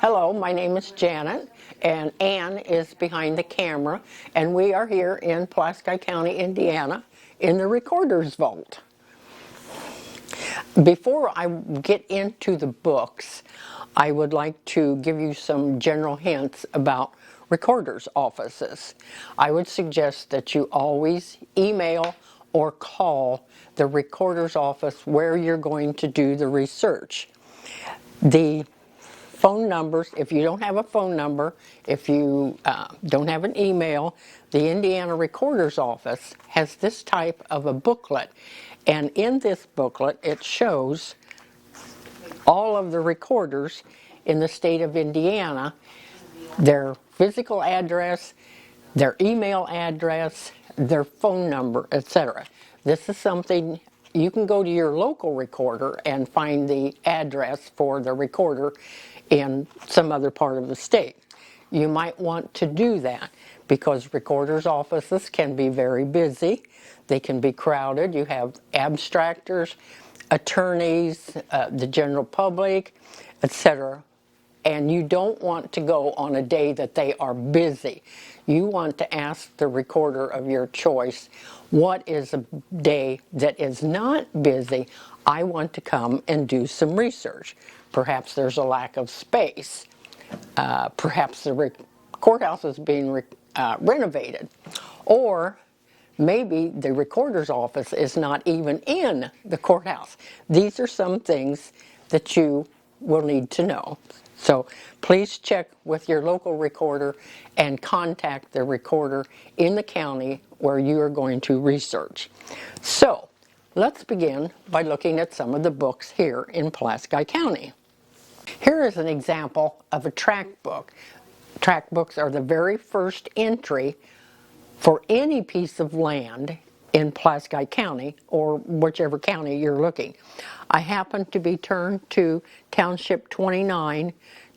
Hello, my name is Janet, and Ann is behind the camera, and we are here in Pulaski County, Indiana, in the Recorder's Vault. Before I get into the books, I would like to give you some general hints about recorder's offices. I would suggest that you always email or call the recorder's office where you're going to do the research. The phone numbers, if you don't have a phone number, if you don't have an email, the Indiana Recorder's Office has this type of a booklet. And in this booklet, it shows all of the recorders in the state of Indiana, their physical address, their email address, their phone number, etc. This is something you can go to your local recorder and find the address for the recorder in some other part of the state. You might want to do that because recorders' offices can be very busy. They can be crowded. You have abstractors, attorneys, the general public, etc. And you don't want to go on a day that they are busy. You want to ask the recorder of your choice, what is a day that is not busy? I want to come and do some research. Perhaps there's a lack of space. Perhaps the courthouse is being renovated. Or maybe the recorder's office is not even in the courthouse. These are some things that you will need to know. So please check with your local recorder and contact the recorder in the county where you are going to research. So let's begin by looking at some of the books here in Pulaski County. Here is an example of a tract book. Tract books are the very first entry for any piece of land in Pulaski County or whichever county you're looking. I happen to be turned to Township 29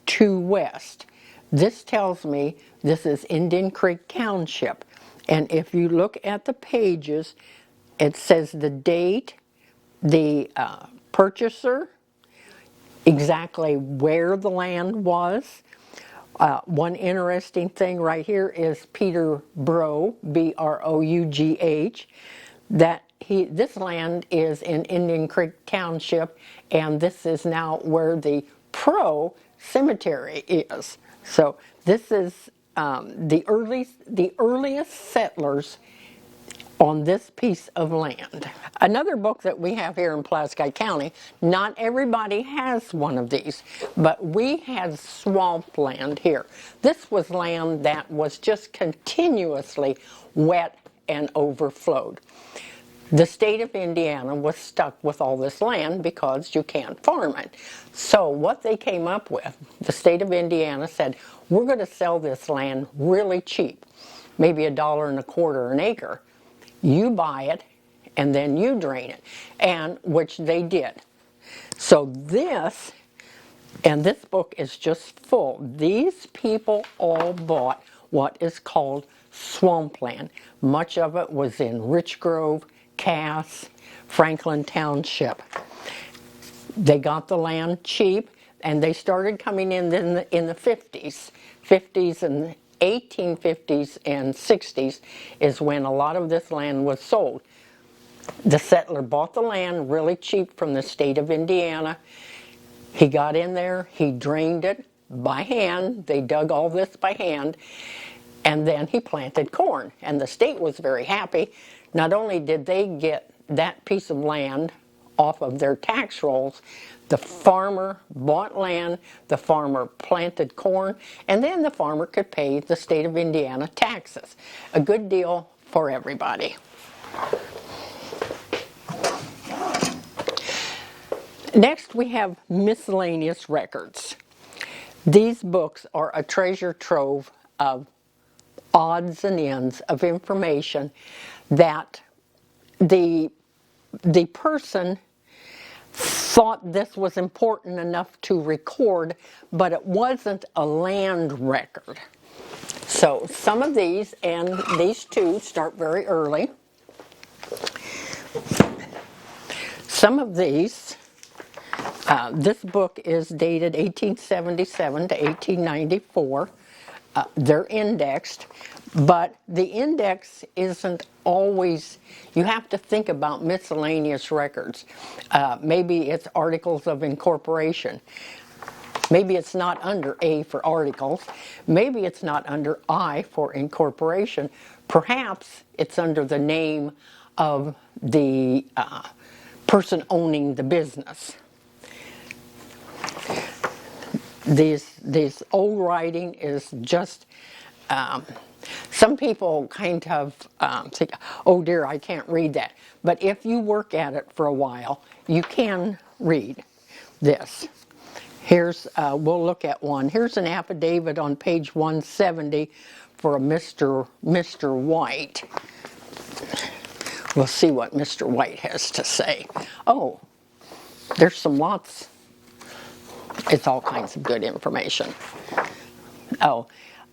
to west. This tells me this is Indian Creek Township. And if you look at the pages, it says the date, the purchaser, exactly where the land was. One interesting thing right here is Peter Brough, B-R-O-U-G-H, that this land is in Indian Creek Township, and this is now where the Pro Cemetery is. So this is the earliest settlers on this piece of land. Another book that we have here in Pulaski County, not everybody has one of these, but we had swamp land here. This was land that was just continuously wet and overflowed. The state of Indiana was stuck with all this land because you can't farm it. So what they came up with, the state of Indiana said, we're going to sell this land really cheap, maybe $1.25 an acre. You buy it, and then you drain it, and which they did. So this book is just full. These people all bought what is called swampland. Much of it was in Rich Grove, Cass, Franklin Township. They got the land cheap, and they started coming in the 50s and 1850s and 60s is when a lot of this land was sold. The settler bought the land really cheap from the state of Indiana. He got in there, he drained it by hand. They dug all this by hand, and then he planted corn. And the state was very happy. Not only did they get that piece of land off of their tax rolls, the farmer bought land, the farmer planted corn, and then the farmer could pay the state of Indiana taxes. A good deal for everybody. Next, we have miscellaneous records. These books are a treasure trove of odds and ends of information that the person thought this was important enough to record, but it wasn't a land record. So some of these, and these two start very early. Some of these This book is dated 1877 to 1894. They're indexed, but the index isn't always, you have to think about miscellaneous records. Maybe it's articles of incorporation. Maybe it's not under A for articles. Maybe it's not under I for incorporation. Perhaps it's under the name of the person owning the business. This old writing is just, some people kind of think, oh dear, I can't read that. But if you work at it for a while, you can read this. Here's, we'll look at one. Here's an affidavit on page 170 for a Mr. White. We'll see what Mr. White has to say. Oh, there's some lots. It's all kinds of good information. Oh,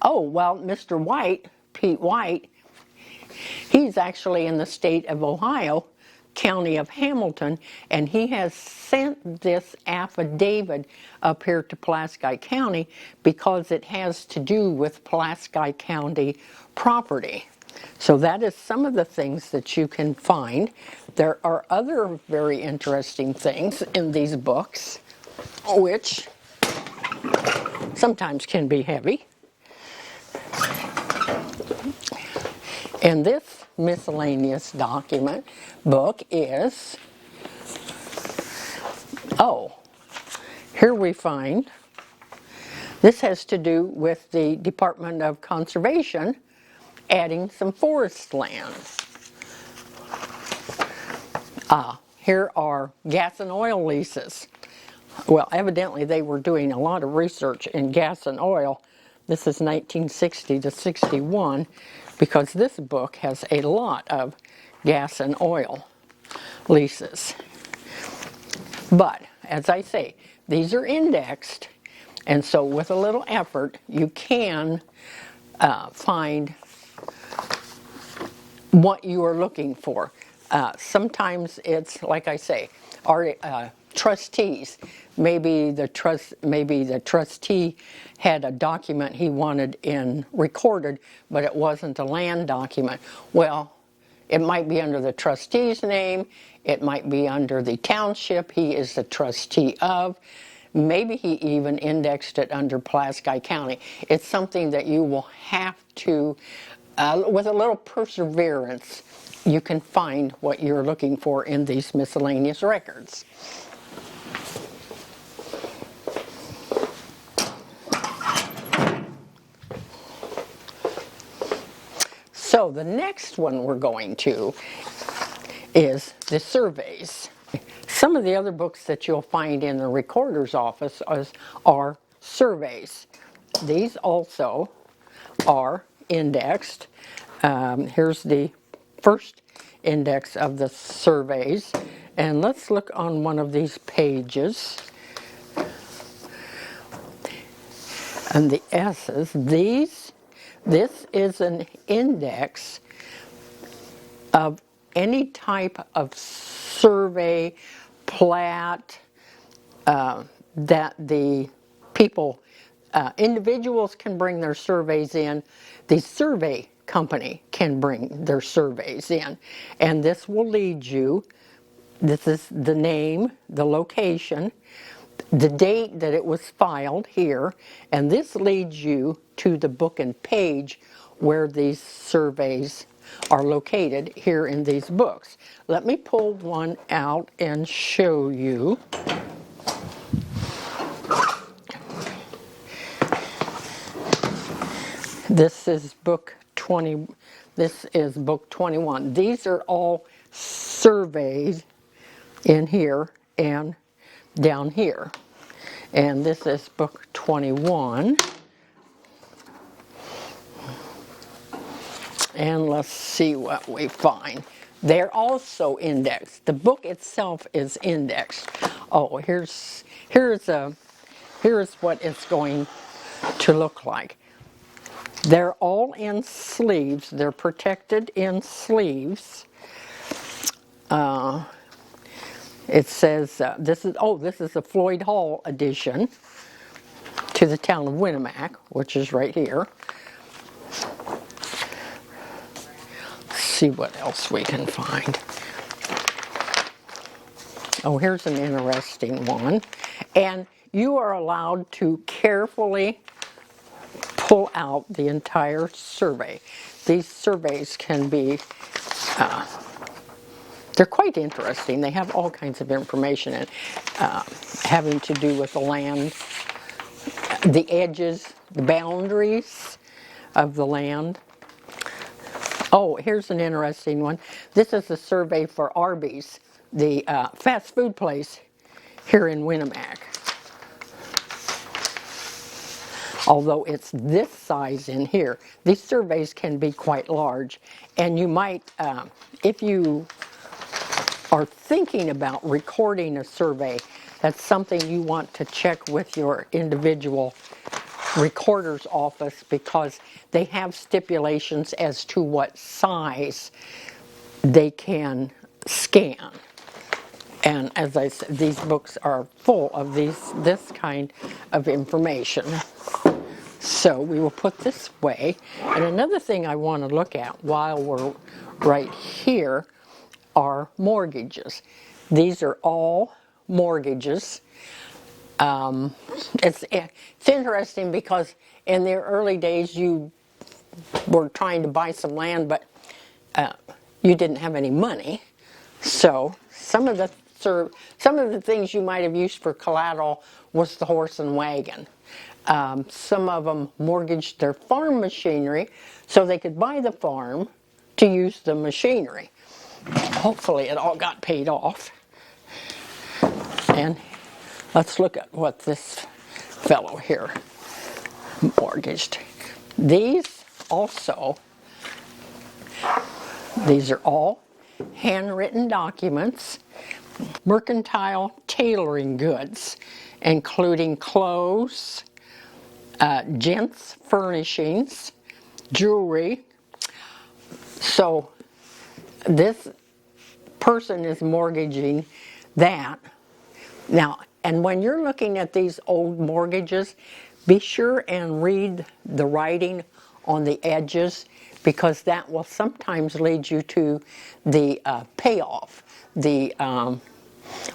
well, Mr. White, Pete White, he's actually in the state of Ohio, county of Hamilton, and he has sent this affidavit up here to Pulaski County because it has to do with Pulaski County property. So that is some of the things that you can find. There are other very interesting things in these books, which sometimes can be heavy. And this miscellaneous document book is, here we find, this has to do with the Department of Conservation adding some forest land. Here are gas and oil leases. Well, evidently they were doing a lot of research in gas and oil. This is 1960 to 61, because this book has a lot of gas and oil leases. But, as I say, these are indexed, and so with a little effort, you can find what you are looking for. Sometimes it's, like I say, trustees. Maybe the trustee had a document he wanted recorded, but it wasn't a land document. Well, it might be under the trustee's name. It might be under the township he is the trustee of. Maybe he even indexed it under Pulaski County. It's something that you will have to, with a little perseverance, you can find what you're looking for in these miscellaneous records. So the next one we're going to is the surveys. Some of the other books that you'll find in the recorder's office are surveys. These also are indexed. Here's the first index of the surveys, and let's look on one of these pages. And the S's, this is an index of any type of survey, plat, that the people, individuals can bring their surveys in. The survey company can bring their surveys in. And this will lead you, this is the name, the location, the date that it was filed here, and this leads you to the book and page where these surveys are located here in these books. Let me pull one out and show you. This is book 20. This is book 21. These are all surveys in here and down here. And this is book 21. And let's see what we find. They're also indexed. The book itself is indexed. Oh, here's what it's going to look like. They're all in sleeves. They're protected in sleeves. It says, this is a Floyd Hall edition to the town of Winnemac, which is right here. Let's see what else we can find. Oh, here's an interesting one. And you are allowed to carefully pull out the entire survey. These surveys can be, they're quite interesting. They have all kinds of information in, having to do with the land, the edges, the boundaries of the land. Oh, here's an interesting one. This is a survey for Arby's, the fast food place here in Winnemac. Although it's this size in here, these surveys can be quite large. And you might, if you are thinking about recording a survey, that's something you want to check with your individual recorder's office, because they have stipulations as to what size they can scan. And as I said, these books are full of this kind of information. So we will put this away. And another thing I want to look at while we're right here are mortgages. These are all mortgages. It's interesting because in the early days you were trying to buy some land, but you didn't have any money. So some of the things you might have used for collateral was the horse and wagon. Some of them mortgaged their farm machinery so they could buy the farm to use the machinery. Hopefully it all got paid off. And let's look at what this fellow here mortgaged. These are all handwritten documents. Mercantile tailoring goods, including clothes, gents furnishings, jewelry. So this person is mortgaging that. Now, and when you're looking at these old mortgages, be sure and read the writing on the edges, because that will sometimes lead you to the payoff,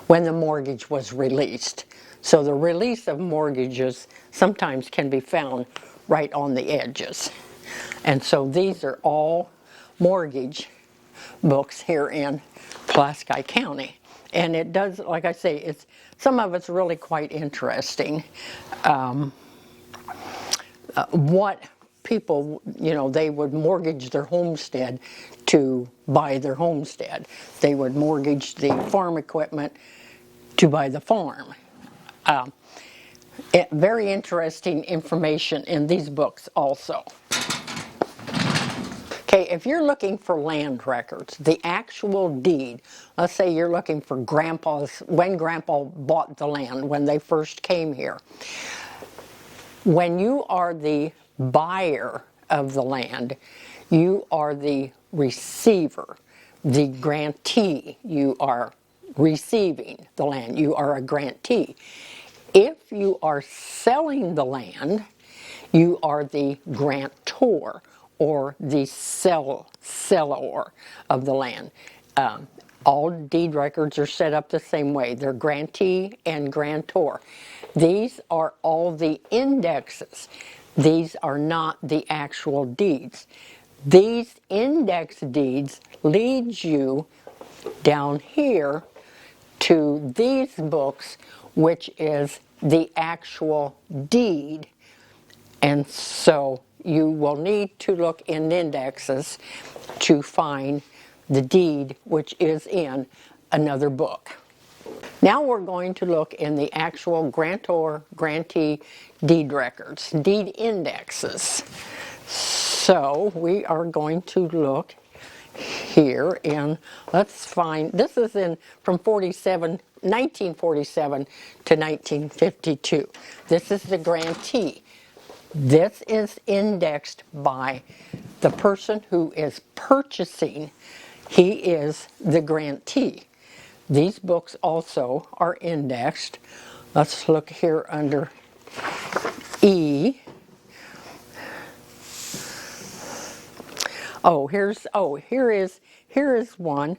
when the mortgage was released. So the release of mortgages sometimes can be found right on the edges. And so these are all mortgage books here in Pulaski County. And it does, like I say, some of it's really quite interesting. What people, they would mortgage their homestead to buy their homestead. They would mortgage the farm equipment to buy the farm. Very interesting information in these books also. Okay, if you're looking for land records, the actual deed, let's say you're looking for when Grandpa bought the land, when they first came here. When you are the buyer of the land, you are the receiver, the grantee. You are receiving the land. You are a grantee. If you are selling the land, you are the grantor, or the seller of the land. All deed records are set up the same way. They're grantee and grantor. These are all the indexes. These are not the actual deeds. These index deeds lead you down here to these books, which is the actual deed. And so you will need to look in indexes to find the deed, which is in another book. Now we're going to look in the actual grantor-grantee deed records, deed indexes. So we are going to look here in, let's find, this is from 1947 to 1952. This is the grantee. This is indexed by the person who is purchasing. He is the grantee. These books also are indexed. Let's look here under E. Here is one,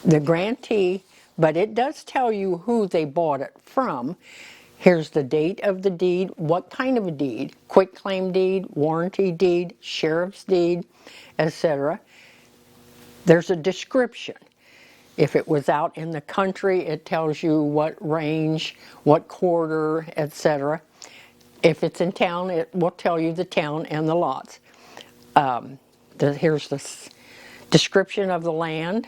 the grantee, but it does tell you who they bought it from. Here's the date of the deed, what kind of a deed, quitclaim deed, warranty deed, sheriff's deed, etc. There's a description. If it was out in the country, it tells you what range, what quarter, etc. If it's in town, it will tell you the town and the lots. Here's the description of the land.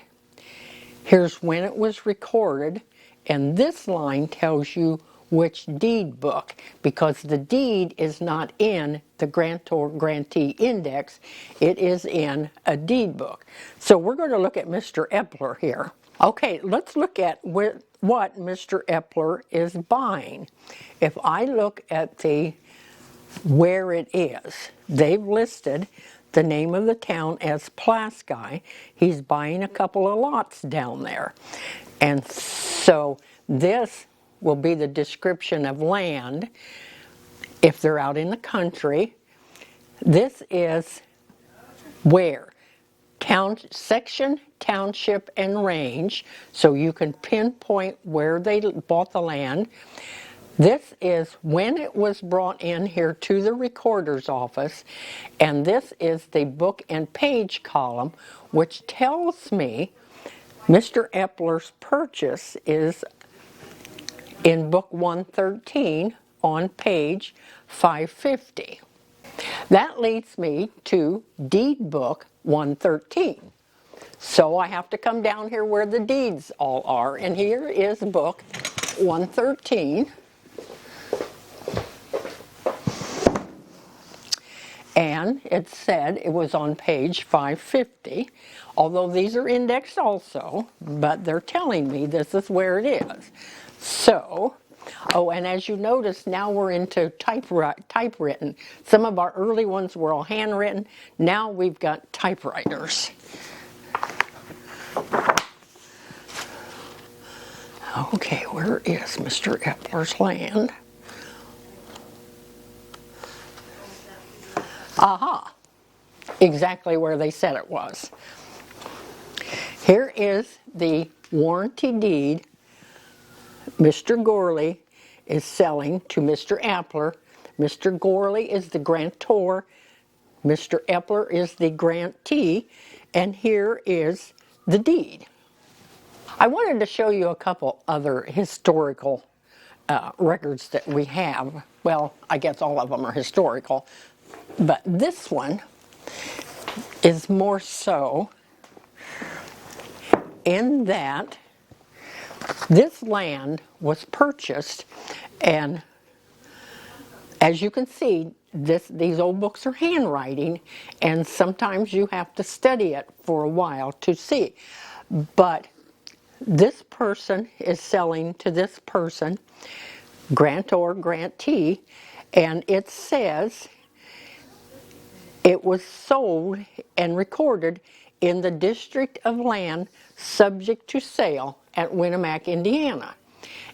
Here's when it was recorded. And this line tells you which deed book, because the deed is not in the grantor-grantee index. It is in a deed book. So we're going to look at Mr. Epler here. Okay, let's look at what Mr. Epler is buying. If I look at the where it is, they've listed the name of the town as Pulaski. He's buying a couple of lots down there. And so this will be the description of land if they're out in the country. This is where? Section, township, and range, so you can pinpoint where they bought the land. This is when it was brought in here to the recorder's office, and this is the book and page column, which tells me Mr. Epler's purchase is in book 113 on page 550. That leads me to deed book 113. So I have to come down here where the deeds all are, and here is book 113. And it said it was on page 550, although these are indexed also, but they're telling me this is where it is. So, and as you notice, now we're into typewritten. Some of our early ones were all handwritten. Now we've got typewriters. Okay, where is Mr. Epler's land? Aha! Exactly where they said it was. Here is the warranty deed Mr. Gorley is selling to Mr. Epler. Mr. Gorley is the grantor, Mr. Epler is the grantee, and here is the deed. I wanted to show you a couple other historical records that we have. Well, I guess all of them are historical, but this one is more so in that this land was purchased, and as you can see, these old books are handwriting, and sometimes you have to study it for a while to see. But this person is selling to this person, grantor, grantee, and it says it was sold and recorded in the District of Land subject to sale at Winnemac, Indiana.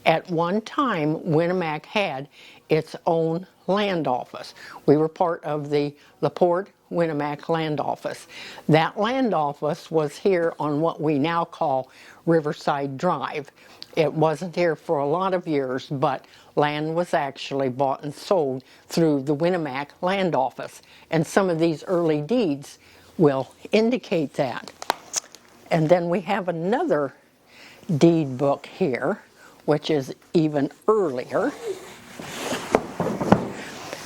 At one time, Winnemac had its own land office. We were part of the LaPorte Winnemac land office. That land office was here on what we now call Riverside Drive. It wasn't here for a lot of years, but land was actually bought and sold through the Winnemac land office. And some of these early deeds will indicate that. And then we have another deed book here, which is even earlier.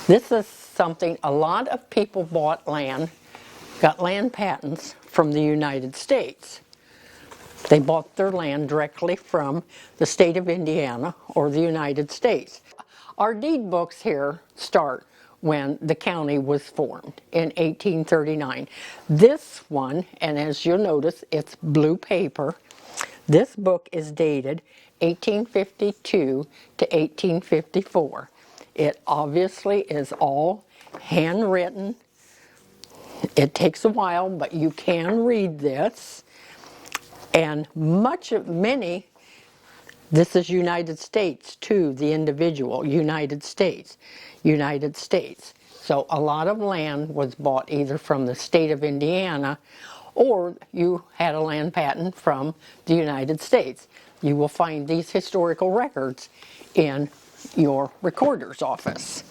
This is something a lot of people bought land, got land patents from the United States. They bought their land directly from the state of Indiana or the United States. Our deed books here start when the county was formed in 1839. This one, and as you'll notice, it's blue paper. This book is dated 1852 to 1854. It obviously is all handwritten. It takes a while, but you can read this. And many, this is United States too, the individual, United States, United States. So a lot of land was bought either from the state of Indiana or you had a land patent from the United States. You will find these historical records in your recorder's office.